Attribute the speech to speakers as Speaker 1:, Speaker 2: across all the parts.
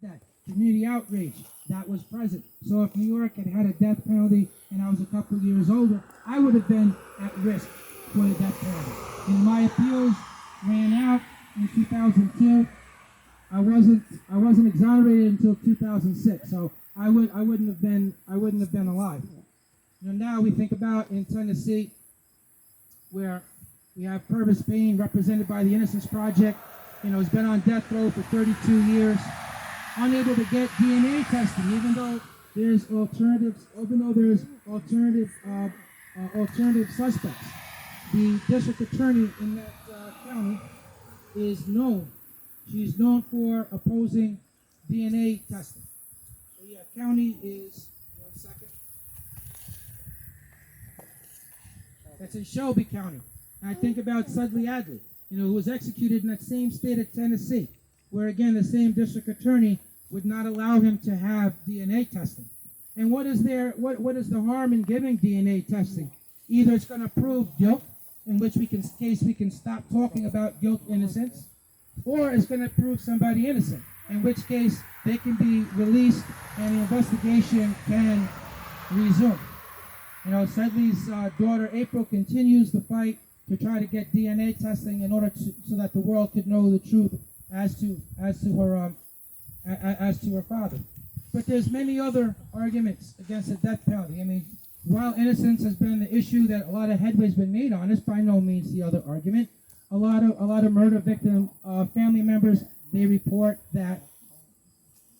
Speaker 1: that. Community outrage, that was present. So if New York had had a death penalty and I was a couple of years older, I would have been at risk for the death penalty. And my appeals ran out in 2002. I wasn't exonerated until 2006, so I wouldn't have been alive. Now we think about in Tennessee, where we have Purvis Payne, represented by the Innocence Project. Has been on death row for 32 years, unable to get DNA testing, even though there's alternative suspects. The district attorney in that county is known. She's known for opposing DNA testing. So yeah, county is, one second. That's in Shelby County. And I think about Sudley Adley, who was executed in that same state of Tennessee, where again the same district attorney would not allow him to have DNA testing. And what is the harm in giving DNA testing? Either it's going to prove guilt, in which we can stop talking about guilt, innocence, or it's going to prove somebody innocent, in which case they can be released and the investigation can resume. Sedley's daughter April continues the fight to try to get DNA testing in order so that the world could know the truth as to her father. But there's many other arguments against the death penalty. While innocence has been the issue that a lot of headway has been made on, it's by no means the other argument. A lot of murder victim family members, they report that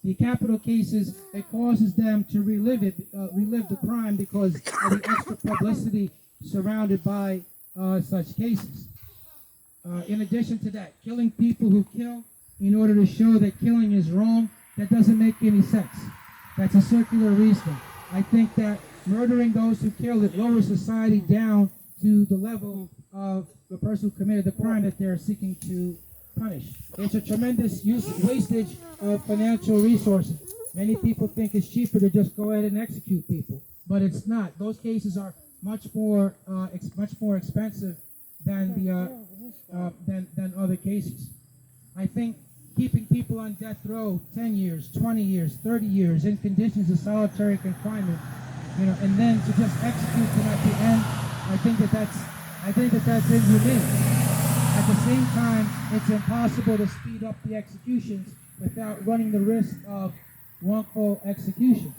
Speaker 1: the capital cases, it causes them to relive the crime because of the extra publicity surrounded by such cases. In addition to that, killing people who kill in order to show that killing is wrong, that doesn't make any sense. That's a circular reasoning. I think that murdering those who kill, it lowers society down to the level of the person who committed the crime that they're seeking to punish. It's a tremendous wastage of financial resources. Many people think it's cheaper to just go ahead and execute people, but it's not. Those cases are much more expensive than than other cases. I think keeping people on death row 10 years, 20 years, 30 years in conditions of solitary confinement, and then to just execute them at the end, I think that's inhumane. At the same time, it's impossible to speed up the executions without running the risk of wrongful executions.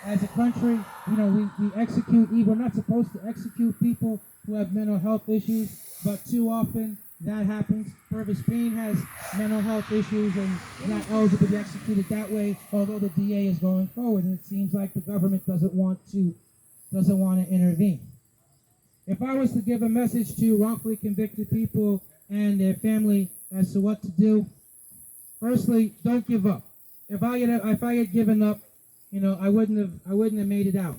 Speaker 1: As a country, we're not supposed to execute people who have mental health issues, but too often that happens. Purvis Payne has mental health issues and not eligible to be executed that way, although the DA is going forward, and it seems like the government doesn't want to intervene. If I was to give a message to wrongfully convicted people and their family as to what to do, firstly, don't give up. If I had given up, I wouldn't have made it out.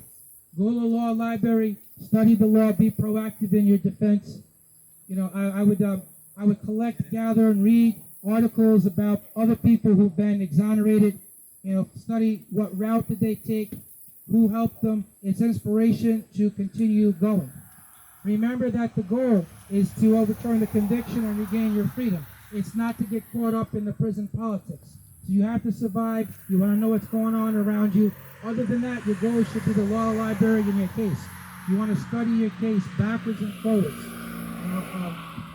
Speaker 1: Go to the law library, study the law, be proactive in your defense. I would collect, gather, and read articles about other people who've been exonerated. Study what route did they take, who helped them. It's inspiration to continue going. Remember that the goal is to overturn the conviction and regain your freedom. It's not to get caught up in the prison politics. So you have to survive. You want to know what's going on around you. Other than that, your goal should be the law library in your case. You want to study your case backwards and forwards.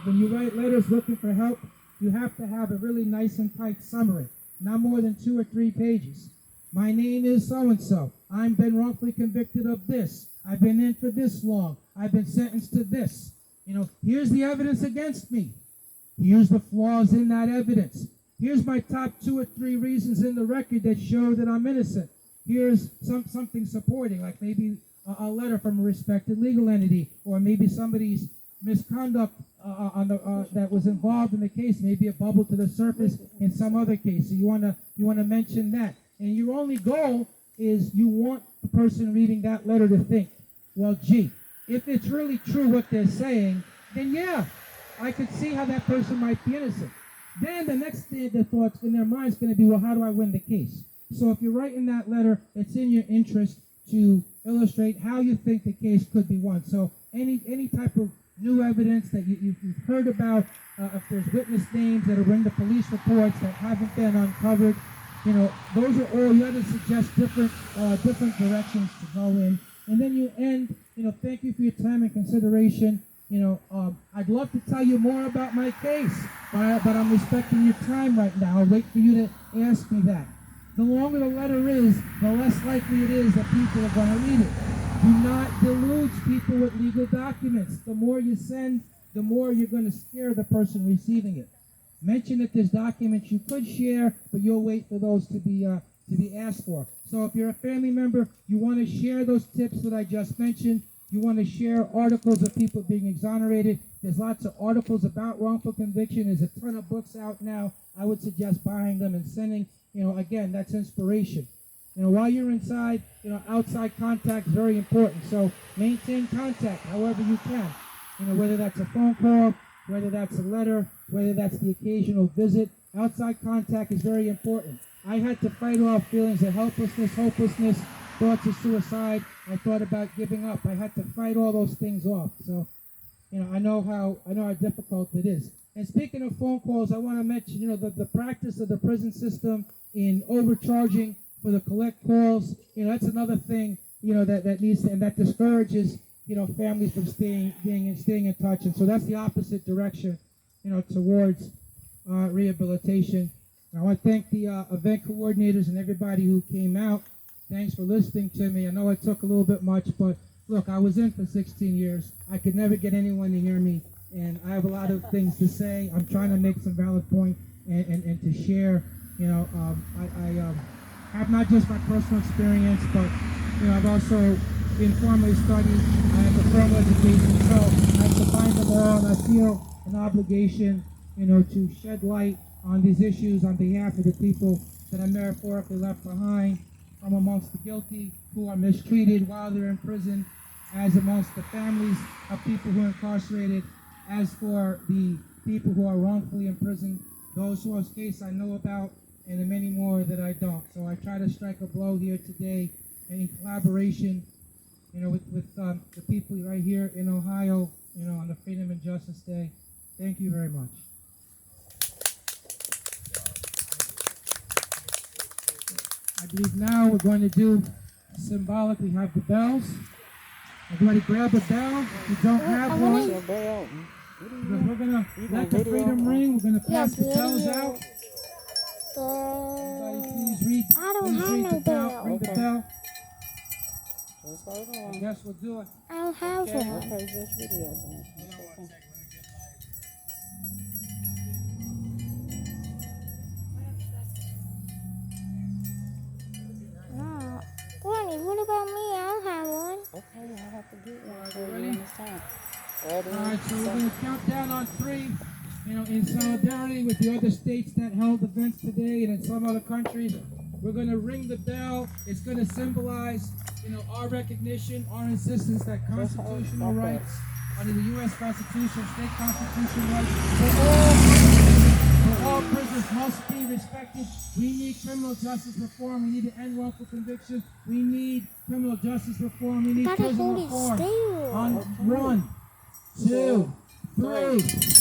Speaker 1: When you write letters looking for help, you have to have a really nice and tight summary, not more than 2 or 3 pages. My name is so-and-so. I've been wrongfully convicted of this. I've been in for this long. I've been sentenced to this. Here's the evidence against me. Here's the flaws in that evidence. Here's my top 2 or 3 reasons in the record that show that I'm innocent. Here's something supporting, like maybe a letter from a respected legal entity, or maybe somebody's misconduct that was involved in the case, maybe a bubble to the surface in some other case. So you want to mention that, and your only goal is you want the person reading that letter to think, well, gee, if it's really true what they're saying, then yeah, I could see how that person might be innocent. Then the next thing, the thoughts in their mind is going to be, well, how do I win the case? So if you're writing that letter, it's in your interest to illustrate how you think the case could be won. So any type of new evidence that you've heard about, if there's witness names that are in the police reports that haven't been uncovered, those are all, you had to suggest different directions to go in. And then you end, thank you for your time and consideration. I'd love to tell you more about my case, but I'm respecting your time right now. I'll wait for you to ask me that. The longer the letter is, the less likely it is that people are going to read it. Do not delude people with legal documents. The more you send, the more you're going to scare the person receiving it. Mention that there's documents you could share, but you'll wait for those to be asked for. So if you're a family member, you want to share those tips that I just mentioned. You want to share articles of people being exonerated. There's lots of articles about wrongful conviction. There's a ton of books out now. I would suggest buying them and sending. Again, that's inspiration. While you're inside, outside contact is very important. So maintain contact however you can. Whether that's a phone call, whether that's a letter, whether that's the occasional visit. Outside contact is very important. I had to fight off feelings of helplessness, hopelessness, thoughts of suicide. I thought about giving up. I had to fight all those things off. So, I know how difficult it is. And speaking of phone calls, I want to mention, the practice of the prison system in overcharging for the collect calls. That's another thing, that needs to, and that discourages, families from staying in touch. And so that's the opposite direction, towards rehabilitation. And I want to thank the event coordinators and everybody who came out. Thanks for listening to me. I know it took a little bit much, but look, I was in for 16 years. I could never get anyone to hear me, and I have a lot of things to say. I'm trying to make some valid point and to share. I have not just my personal experience, but I've also been formally studied. I have a formal education, so I combine them all, and I feel an obligation, to shed light on these issues on behalf of the people that are metaphorically left behind from amongst the guilty who are mistreated while they're in prison, as amongst the families of people who are incarcerated, as for the people who are wrongfully imprisoned, those whose case I know about, and the many more that I don't. So I try to strike a blow here today in collaboration, with the people right here in Ohio, on the Freedom and Justice Day. Thank you very much. I believe now we're going to do symbolic. We have the bells. Everybody grab a bell. If you don't have one, we're going to let the freedom ring. We're going to pass the bells out. Everybody please read.
Speaker 2: I don't have no bell.
Speaker 1: Ring the bell.
Speaker 3: Just hold on.
Speaker 1: I guess we'll do it.
Speaker 2: I don't have one.
Speaker 3: Okay, just video then. Okay.
Speaker 2: No. Granny, what about me? I don't have one.
Speaker 3: Okay, I have to get one
Speaker 1: Alright,
Speaker 3: for you
Speaker 1: ready?
Speaker 3: this time. Ready?
Speaker 1: Alright, so we're going to count down on 3. In solidarity with the other states that held events today and in some other countries, we're going to ring the bell. It's going to symbolize, our recognition, our insistence that constitutional rights under the U.S. Constitution, state constitution rights for all prisoners must be respected. We need criminal justice reform. We need to end wrongful conviction. We need criminal justice reform. We need
Speaker 2: Gotta
Speaker 1: prison
Speaker 2: hold it
Speaker 1: reform.
Speaker 2: still.
Speaker 1: On 1, 2, 3.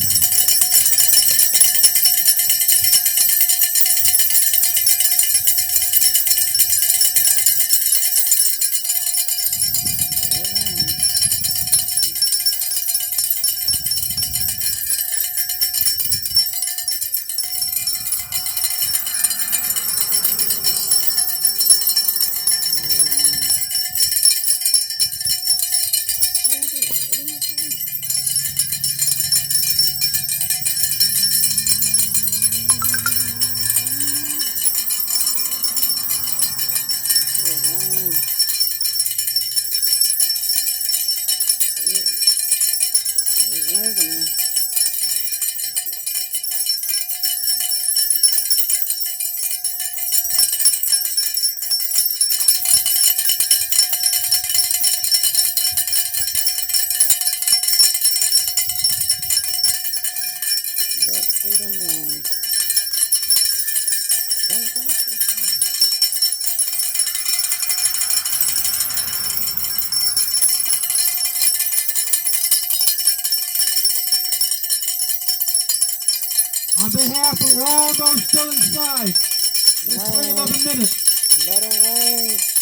Speaker 1: On behalf of all those still inside, let's bring said it.
Speaker 3: Let him wait.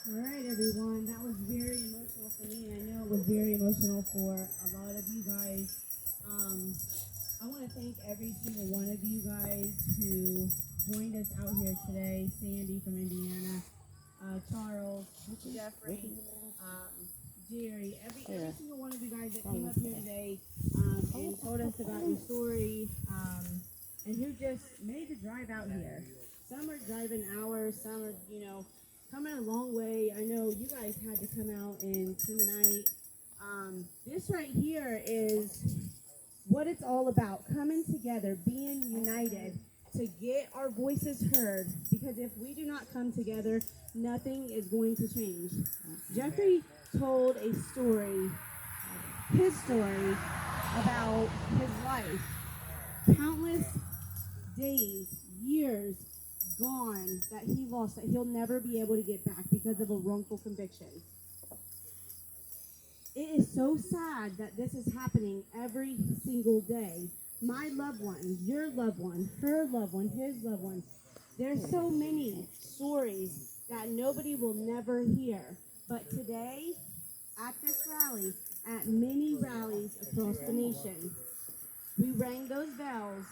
Speaker 4: All right, everyone. That was very emotional for me, and I know it was very emotional for a lot of you guys. I want to thank every single one of you guys who joined us out here today. Sandy from Indiana, Charles, Jeffrey, Jerry, every single one of you guys that came up here today and told us about your story, and who just made the drive out here. Some are driving hours, some are, coming a long way. I know you guys had to come out and spend the night. This right here is what it's all about, coming together, being united to get our voices heard, because if we do not come together, nothing is going to change. Jeffrey told a story, his story, about his life. Countless days, years gone that he lost, that he'll never be able to get back because of a wrongful conviction. It is so sad that this is happening every single day. My loved one, your loved one, her loved one, his loved one. There's so many stories that nobody will never hear. But today, at this rally, at many rallies across the nation, we rang those bells